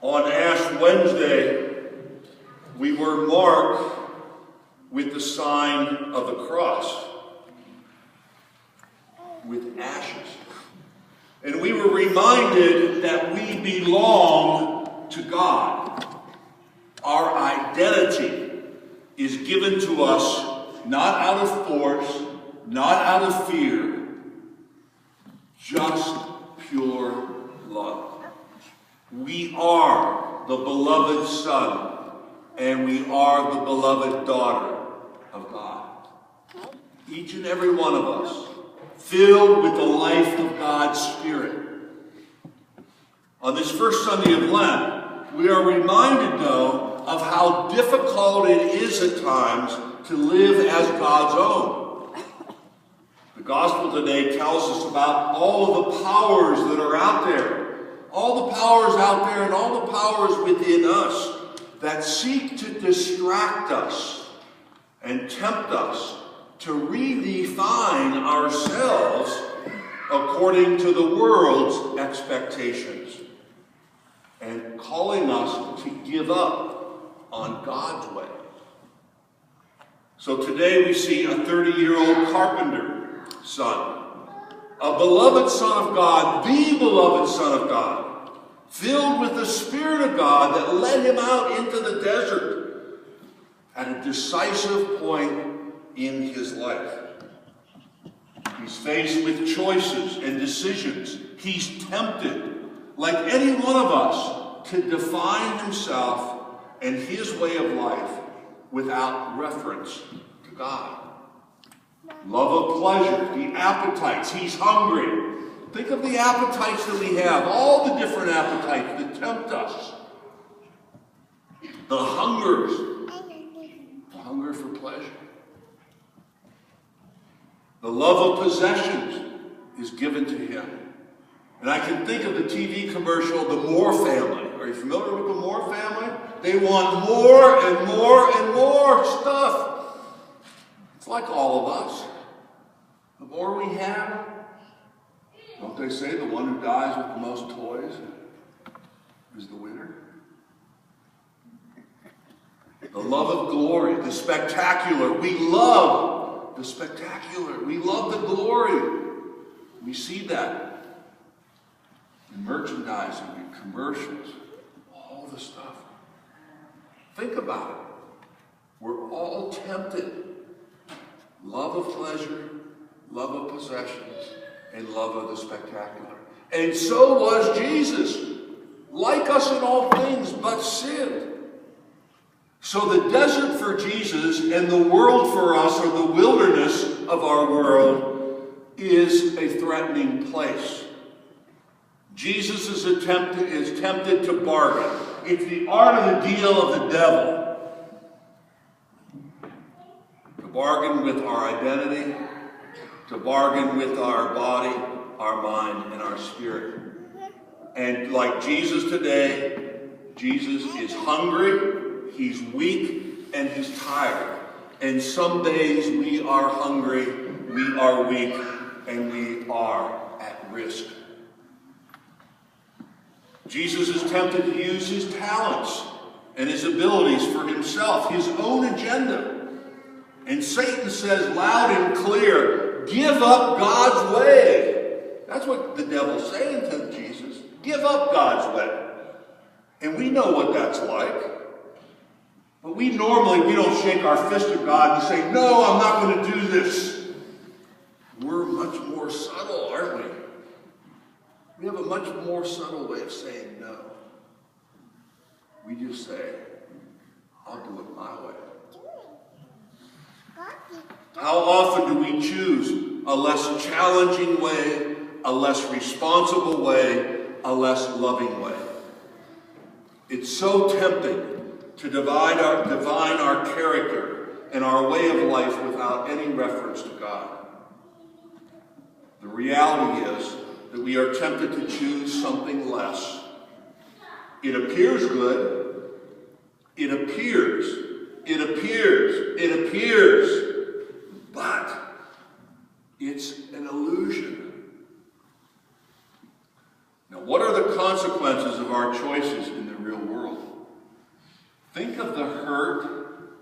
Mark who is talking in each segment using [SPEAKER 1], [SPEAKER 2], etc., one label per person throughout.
[SPEAKER 1] On Ash Wednesday, we were marked with the sign of the cross, with ashes. And we were reminded that we belong to God. Our identity is given to us not out of force, not out of fear, just pure love. We are the beloved Son, and we are the beloved daughter of God. Each and every one of us, filled with the life of God's Spirit. On this first Sunday of Lent, we are reminded, though, of how difficult it is at times to live as God's own. The gospel today tells us about all of the powers that are out there. All the powers out there and all the powers within us that seek to distract us and tempt us to redefine ourselves according to the world's expectations and calling us to give up on God's way. So today we see a 30-year-old carpenter son, a beloved Son of God, the beloved Son of God, filled with the Spirit of God that led him out into the desert at a decisive point in his life. He's faced with choices and decisions. He's tempted, like any one of us, to define himself and his way of life without reference to God. Love of pleasure, the appetites. He's hungry. Think of the appetites that we have, all the different appetites that tempt us. The hunger for pleasure. The love of possessions is given to him. And I can think of the TV commercial, The Moore Family. Are you familiar with the Moore Family? They want more and more and more stuff. It's like all of us. The more we have, don't they say the one who dies with the most toys is the winner? The love of glory, the spectacular. We love the spectacular. We love the glory. We see that in merchandising, in commercials, all the stuff. Think about it. We're all tempted. Love of pleasure, love of possessions, and love of the spectacular. And so was Jesus, like us in all things, but sinned. So the desert for Jesus and the world for us, or the wilderness of our world, is a threatening place. Jesus is tempted to bargain. It's the art of the deal of the devil. To bargain with our identity, to bargain with our body, our mind, and our spirit. And like Jesus today, Jesus is hungry, he's weak, and he's tired. And some days we are hungry, we are weak, and we are at risk. Jesus is tempted to use his talents and his abilities for himself, his own agenda. And Satan says loud and clear, give up God's way. That's what the devil's saying to Jesus. Give up God's way. And we know what that's like. But we don't shake our fist at God and say, no, I'm not going to do this. We're much more subtle, aren't we? We have a much more subtle way of saying no. We just say, I'll do it my way. How often do we choose a less challenging way, a less responsible way, a less loving way? It's so tempting to divine our character and our way of life without any reference to God. The reality is that we are tempted to choose something less. It appears good. It appears. But it's an illusion. Now, what are the consequences of our choices in the real world. Think of the hurt,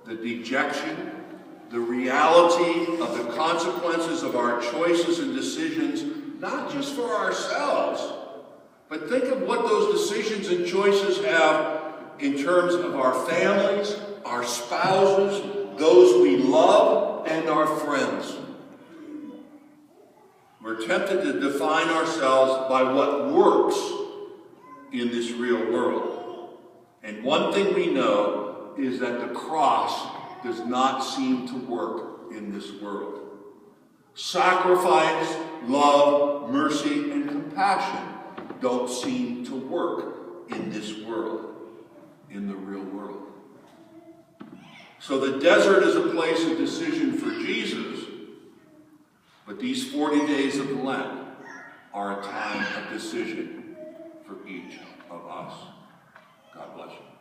[SPEAKER 1] the dejection, the reality of the consequences of our choices and decisions, not just for ourselves, but think of what those decisions and choices have in terms of our families, our spouses, those we love, and our friends. We're tempted to define ourselves by what works in this real world. And one thing we know is that the cross does not seem to work in this world. Sacrifice, love, mercy, and compassion don't seem to work in this world, in the real world. So the desert is a place of decision for Jesus, but these 40 days of Lent are a time of decision for each of us. God bless you.